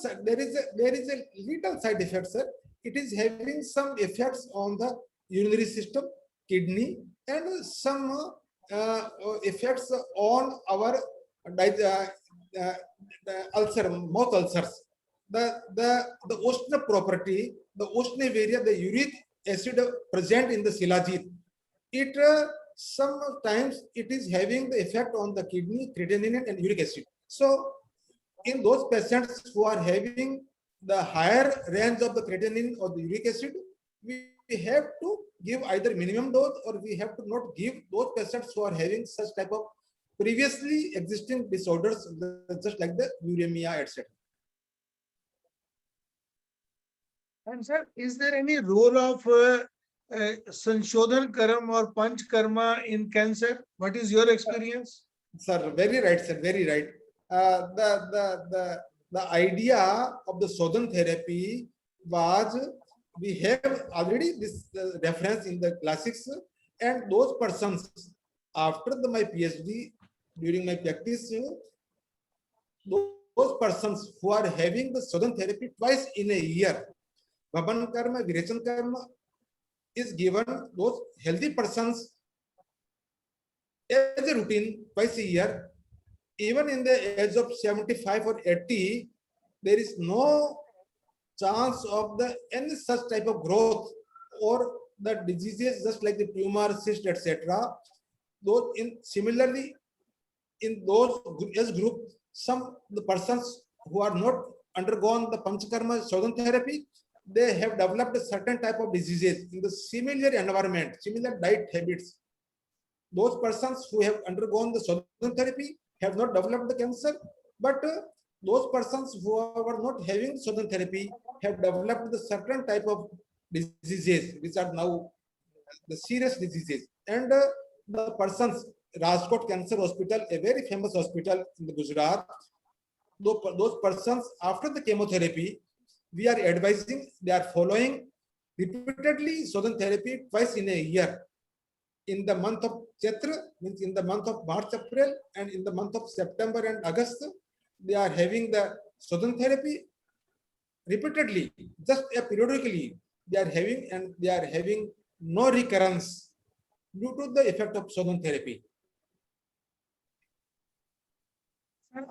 side effect, sir. It is having some effects on the urinary system, kidney, and some effects on our ulcer, mouth ulcers. The Oshna property, the Oshna area, the uric acid present in the Shilajit, it sometimes it is having the effect on the kidney, creatinine, and uric acid. So in those patients who are having the higher range of the creatinine or the uric acid, we have to give either minimum dose or we have to not give those patients who are having such type of previously existing disorders, just like the uremia, etc. And sir, is there any role of Sanshodhan Karma or Panch Karma in cancer? What is your experience? Sir, very right, sir, very right. The idea of the Shodhan therapy was, we have already this reference in the classics, and those persons after my PhD, during my practice, those persons who are having the Shodhan therapy twice in a year, Bhavan Karma, Virechan Karma is given those healthy persons as a routine twice a year. Even in the age of 75 or 80, there is no chance of the any such type of growth or the diseases just like the tumor, cyst, etc. Those similarly in those age group, some the persons who are not undergone the Panchakarma Shodhan therapy, they have developed a certain type of diseases in the similar environment, similar diet habits. Those persons who have undergone the Shodhan therapy have not developed the cancer, but those persons who are not having Shodhan therapy have developed the certain type of diseases, which are now the serious diseases. And the persons, Rajkot Cancer Hospital, a very famous hospital in the Gujarat, those persons after the chemotherapy, we are advising, they are following repeatedly Shodhan therapy twice in a year. In the month of Chaitra, means in the month of March, April, and in the month of September and August, they are having the Shodhan therapy repeatedly, just periodically they are having, and they are having no recurrence due to the effect of Shodhan therapy.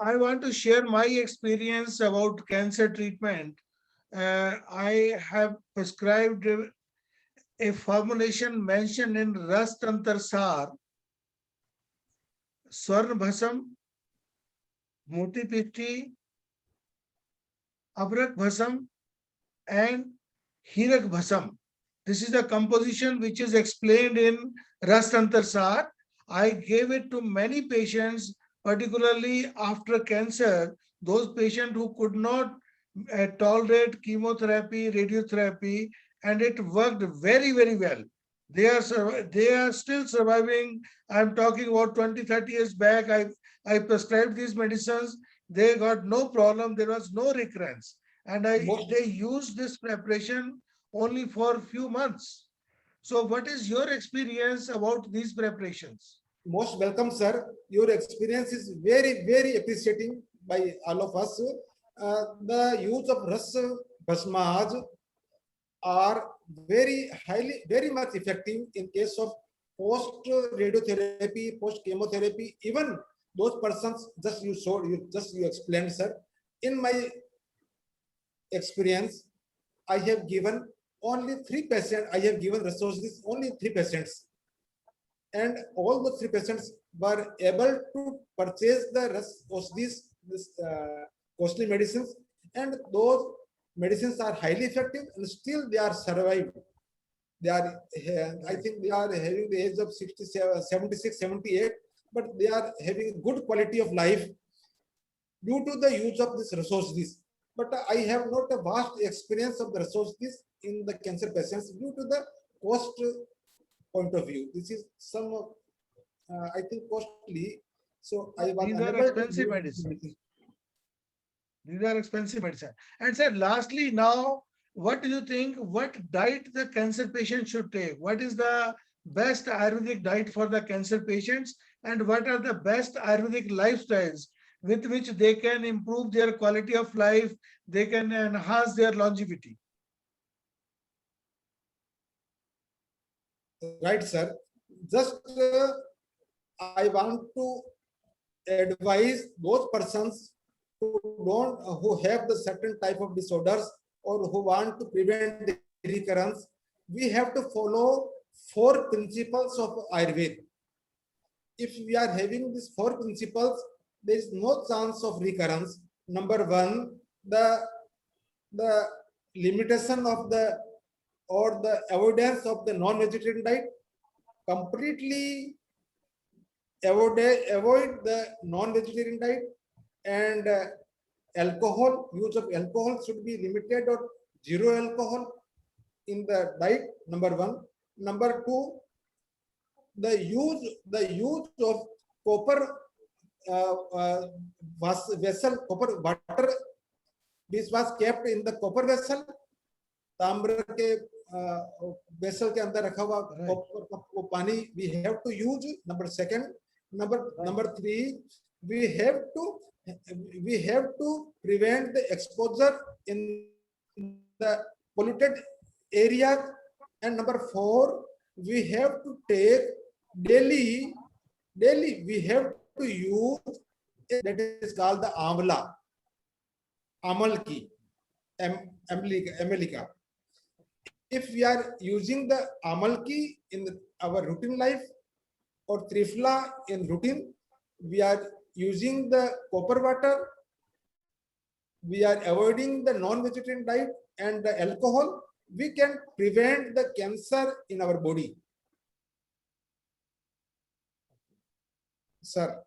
I want to share my experience about cancer treatment. I have prescribed a formulation mentioned in Ras Tantar Sar, Swarn Bhasam, Moti Pitti, Abrak Bhasam, and Hirak Bhasam. This is the composition which is explained in Ras Tantar Sar. I gave it to many patients particularly after cancer, those patients who could not tolerate chemotherapy, radiotherapy, and it worked very, very well. They are still surviving. I'm talking about 20, 30 years back. I prescribed these medicines. They got no problem. There was no recurrence. And they used this preparation only for a few months. So what is your experience about these preparations? Most welcome, sir. Your experience is very, very appreciating by all of us. The use of Ras Bhasmaj are very much effective in case of post radiotherapy, post chemotherapy. Even those persons you explained, sir. In my experience, I have given only 3 patients. I have given resources only 3 patients, and all the 3 patients were able to purchase the rest of these costly medicines, and those medicines are highly effective, and still they are survived. They are, I think they are having the age of 67, 76, 78, but they are having good quality of life due to the use of this resources. But I have not a vast experience of the resources in the cancer patients due to the cost point of view. This is some, I think, costly. So I was These are unable to expensive use medicines. this. These are expensive medicine. And sir, lastly, now, what do you think? What diet the cancer patient should take? What is the best Ayurvedic diet for the cancer patients? And what are the best Ayurvedic lifestyles with which they can improve their quality of life? They can enhance their longevity. Right, sir. Just I want to advise those persons who have the certain type of disorders or who want to prevent the recurrence. We have to follow 4 principles of Ayurveda. If we are having these 4 principles, there is no chance of recurrence. Number 1, the limitation of the avoidance of the non-vegetarian diet. Completely avoid the non-vegetarian diet, and use of alcohol should be limited or zero alcohol in the diet. Number 1. Number 2, the use of copper vessel, copper water, which was kept in the copper vessel, ताम्र के vessel के अंदर रखा हुआ वो पानी we have to use. Number 2. Number 3, we have to prevent the exposure in the polluted areas. And number 4, we have to take daily we have to use that is called the amalki, America. If we are using the amalki in our routine life or trifla in routine, we are using the copper water, we are avoiding the non-vegetarian diet and the alcohol, we can prevent the cancer in our body. Sir.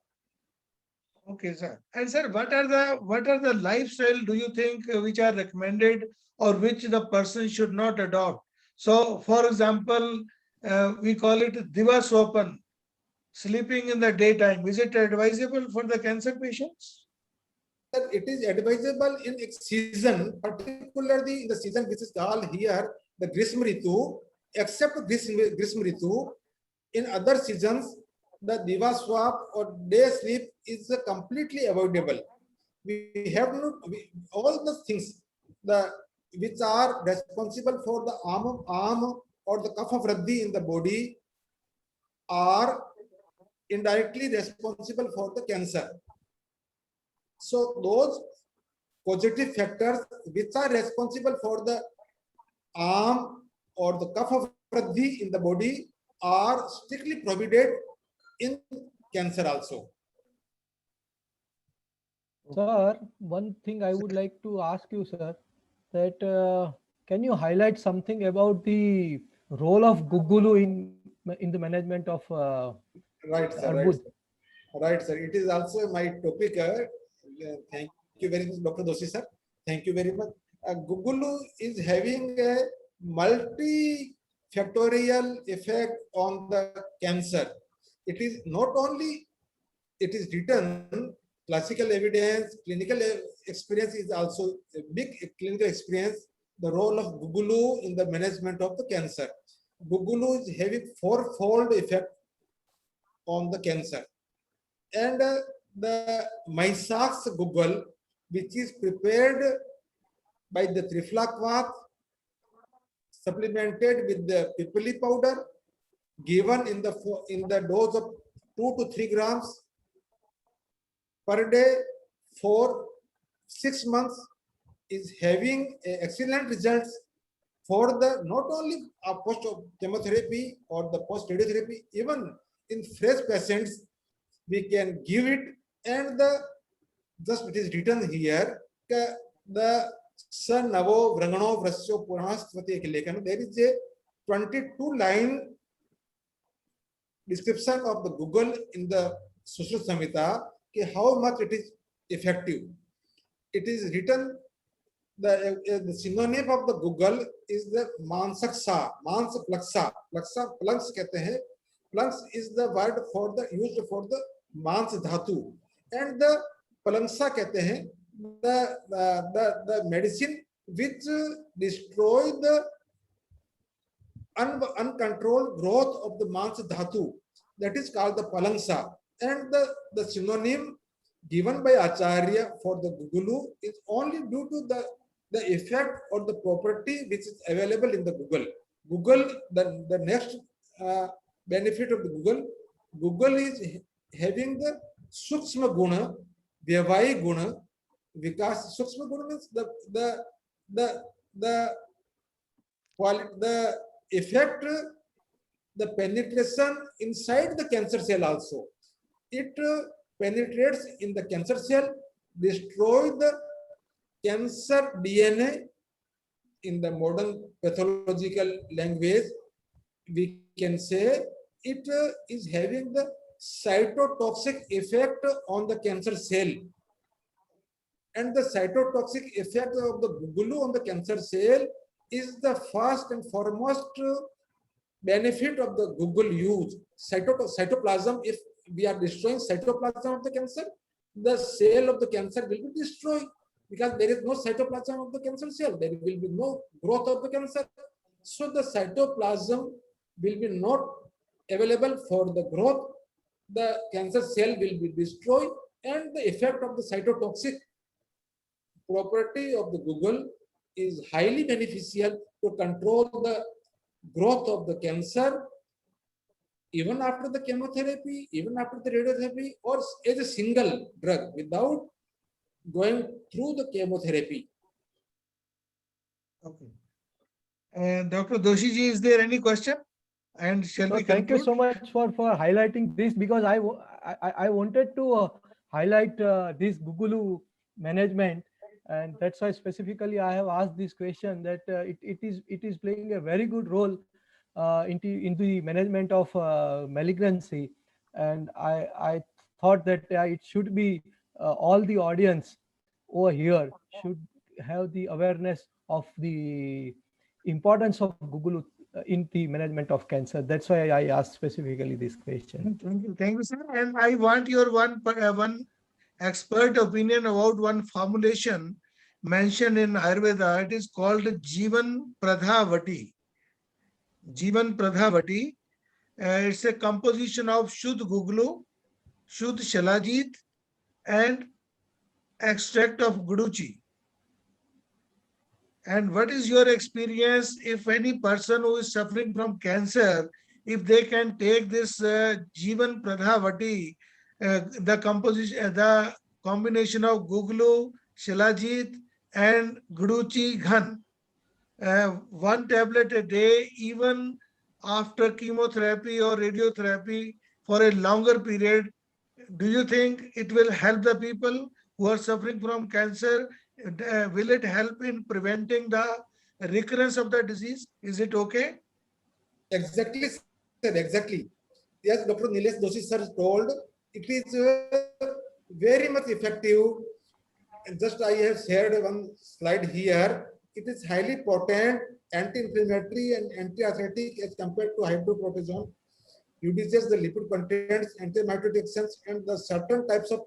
Okay, sir. And sir, what are the lifestyle do you think which are recommended or which the person should not adopt? So, for example, we call it Diva Swapan, sleeping in the daytime. Is it advisable for the cancer patients? It is advisable in season, particularly in the season which is called here the Grishma Ritu. Except Grishma Ritu, in other seasons, the Diva Swap or day sleep is completely avoidable. We have all the things which are responsible for the arm or the kapha vriddhi in the body are indirectly responsible for the cancer. So those positive factors which are responsible for the arm or the kapha vriddhi in the body are strictly prohibited in cancer also. Sir, one thing I would like to ask you, sir, that can you highlight something about the role of Gugulu in the management of Right, sir. Arbud? Right, sir. It is also my topic. Thank you very much, Dr. Doshi, sir. Thank you very much. Google is having a multi-factorial effect on the cancer. It is not only it is written, classical evidence, clinical experience is also a big clinical experience. The role of Google in the management of the cancer. Google is having fourfold effect on the cancer. And the Mysax Google, which is prepared by the Triflaquat, supplemented with the pipili powder, given in the dose of 2 to 3 grams per day for 6 months, is having excellent results for the not only post chemotherapy or the post radiotherapy, even in fresh patients we can give it. And just it is written here the San Navo Vrangano Vrasyo Puranaspati Lekan. There is a 22-line description of the Google in the Sushruta Samhita, how much it is effective. It is written, the synonym of the Google is the Mansaksa, Mans Plaksa. Plaksa, Planks kehte hain. Planks is the word for the used for the Mans Dhatu. And the Palangsa kehte hain, the medicine which destroy the uncontrolled growth of the Mans Dhatu. That is called the Palangsa. And the synonym given by Acharya for the Gugulu is only due to the effect or the property which is available in the Google. Google, the next benefit of the Google is having the Sukshma Guna, Vyavai Guna, because Sukshma Guna means the effect, the penetration inside the cancer cell also. It penetrates in the cancer cell, destroy the cancer DNA. In the modern pathological language, we can say it is having the cytotoxic effect on the cancer cell. And the cytotoxic effect of the Gugulu on the cancer cell is the first and foremost benefit of the Google use. Cytoplasm, if we are destroying cytoplasm of the cancer, the cell of the cancer will be destroyed, because there is no cytoplasm of the cancer cell. There will be no growth of the cancer. So the cytoplasm will be not available for the growth. The cancer cell will be destroyed, and the effect of the cytotoxic property of the Google is highly beneficial to control the growth of the cancer, even after the chemotherapy, even after the radiotherapy, or as a single drug without going through the chemotherapy. Okay. And Dr. Doshi ji, is there any question? And shall we Thank you conclude? so much for highlighting this, because I wanted to highlight this Gugulu management, and that's why specifically I have asked this question, that it is playing a very good role in the management of malignancy. And I thought that it should be all the audience over here should have the awareness of the importance of Google in the management of cancer. That's why I asked specifically this question. Thank you, sir. And I want your one expert opinion about one formulation mentioned in Ayurveda. It is called Jivan Pradhavati. Jivan Pradhavati. It's a composition of Shuddh Guglu, Shuddh Shalajit, and extract of Guduchi. And what is your experience if any person who is suffering from cancer, if they can take this Jivan Pradhavati, the composition, the combination of Guglu, Shilajit, and Guduchi Ghan, one tablet a day, even after chemotherapy or radiotherapy for a longer period, do you think it will help the people who are suffering from cancer? Will it help in preventing the recurrence of the disease? Is it okay? Exactly, sir, exactly. Yes, Dr. Nilesh Doshi sir told it is very much effective. Just I have shared one slide here. It is highly potent, anti-inflammatory and anti-arthritic as compared to hydrocortisone. Reduces the lipid contents, anti-mitotic actions, and the certain types of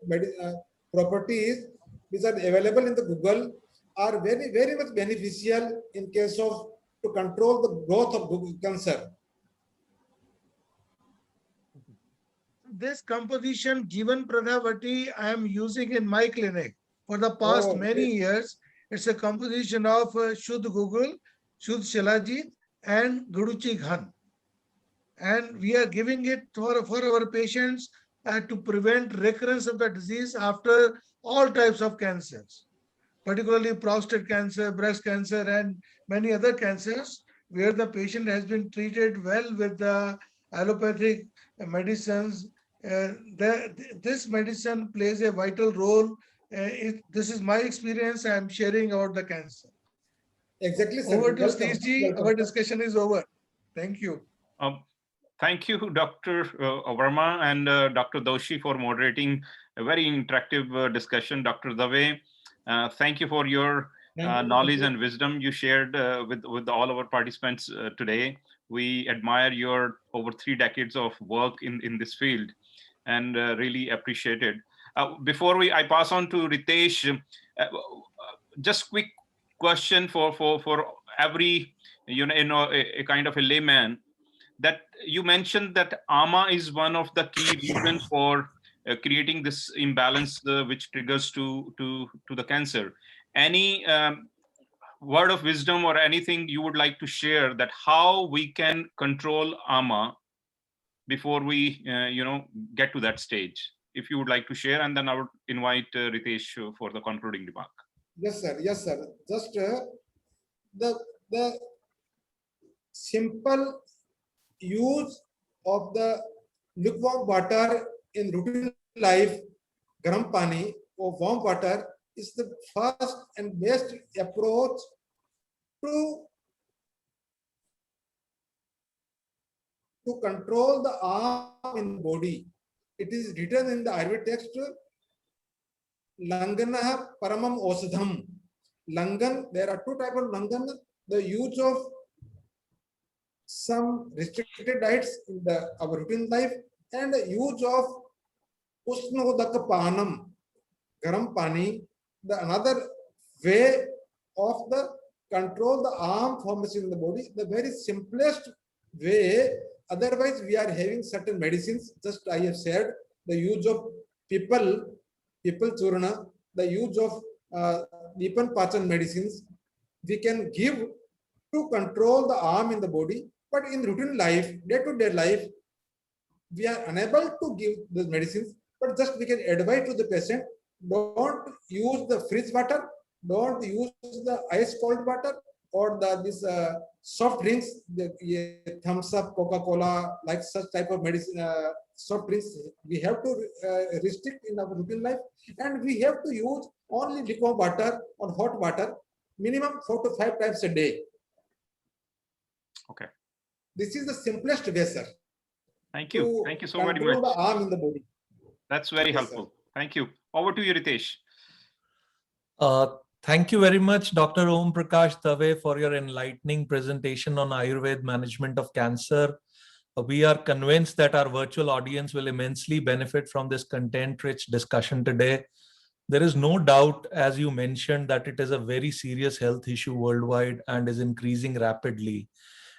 properties which are available in the Google are very, very much beneficial in case of to control the growth of cancer. This composition, Jeevan Pradhavati, I am using in my clinic for the past Oh, many okay. years. It's a composition of Shuddh Google, Shuddh Shilajit, and Guruchi Ghan. And we are giving it for our patients to prevent recurrence of the disease after all types of cancers, particularly prostate cancer, breast cancer, and many other cancers, where the patient has been treated well with the allopathic medicines. This medicine plays a vital role. This is my experience. I am sharing about the cancer. Exactly, sir. Over to Welcome. Satish ji. Welcome, Our sir. discussion is over. Thank you. Thank you, Dr. Verma and Dr. Doshi for moderating a very interactive discussion. Dr. Dave, thank you for your knowledge and wisdom you shared with all our participants today. We admire your over 3 decades of work in this field and really appreciate it. Before I pass on to Ritesh, just quick question for every, a kind of a layman, that you mentioned that AMA is one of the key reasons for creating this imbalance which triggers to the cancer. Any word of wisdom or anything you would like to share that how we can control AMA before we get to that stage? If you would like to share, and then I would invite Ritesh for the concluding remark. Yes, sir. Yes, sir. Just the simple use of the lukewarm water in routine life, garam pani or warm water, is the first and best approach to control the arm in the body. It is written in the Ayurvedic text, Langana Paramam Osadham. Langan, there are two types of Langan, the use of some restricted diets in our routine life, and the use of Usnodaka Panam, Garam Pani, the another way of the control the arm formation in the body, the very simplest way. Otherwise, we are having certain medicines, just I have said, the use of people churna, the use of Nipan Pachan medicines, we can give to control the arm in the body. But in routine life, day-to-day life, we are unable to give the medicines, but just we can advise to the patient, don't use the fridge water, don't use the ice cold water, or this soft drinks, the thumbs up, Coca-Cola, like such type of medicine, soft drinks, we have to restrict in our routine life, and we have to use only lukewarm water or hot water, minimum 4 to 5 times a day. Okay. This is the simplest way, sir. Thank you. Thank you so very much. Control the arm in the body. That's very Yes, helpful. Thank you. Over to you, Ritesh. Thank you very much, Dr. Om Prakash Dave, for your enlightening presentation on Ayurveda management of cancer. We are convinced that our virtual audience will immensely benefit from this content-rich discussion today. There is no doubt, as you mentioned, that it is a very serious health issue worldwide and is increasing rapidly.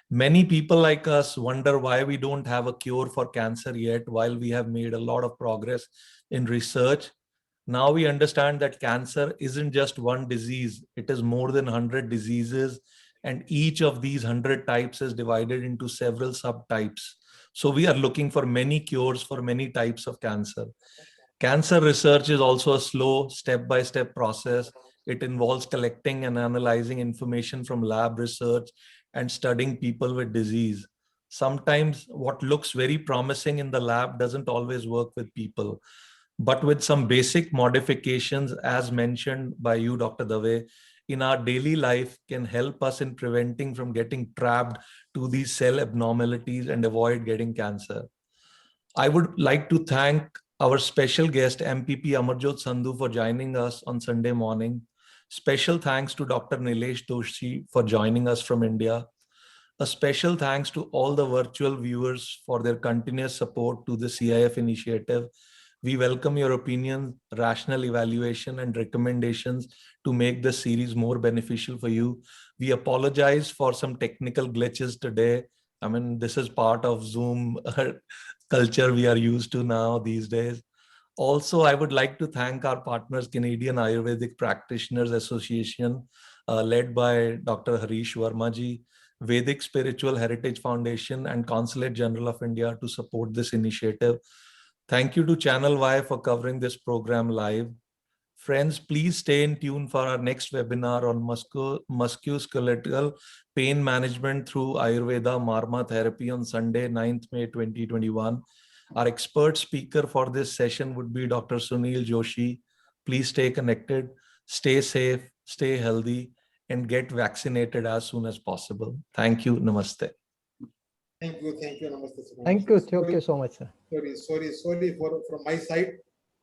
Many people like us wonder why we don't have a cure for cancer yet, while we have made a lot of progress in research. Now we understand that cancer isn't just one disease. It is more than 100 diseases, and each of these 100 types is divided into several subtypes. So we are looking for many cures for many types of cancer. Cancer research is also a slow, step-by-step process. It involves collecting and analyzing information from lab research and studying people with disease. Sometimes what looks very promising in the lab doesn't always work with people. But with some basic modifications, as mentioned by you, Dr. Dave, in our daily life can help us in preventing from getting trapped to these cell abnormalities and avoid getting cancer. I would like to thank Our special guest, MPP Amarjot Sandhu, for joining us on Sunday morning. Special thanks to Dr. Nilesh Doshi for joining us from India. A special thanks to all the virtual viewers for their continuous support to the CIF initiative. We welcome your opinions, rational evaluation, and recommendations to make the series more beneficial for you. We apologize for some technical glitches today. I mean, this is part of Zoom culture we are used to now these days. Also, I would like to thank our partners, Canadian Ayurvedic Practitioners Association, led by Dr. Harish Verma-ji, Vedic Spiritual Heritage Foundation, and Consulate General of India to support this initiative. Thank you to Channel Y for covering this program live. Friends, please stay in tune for our next webinar on musculoskeletal pain management through Ayurveda Marma therapy on Sunday, 9th May 2021. Our expert speaker for this session would be Dr. Sunil Joshi. Please stay connected, stay safe, stay healthy, and get vaccinated as soon as possible. Thank you. Namaste. Thank you. Namaste. Thank you so much, sir. Sorry from my side.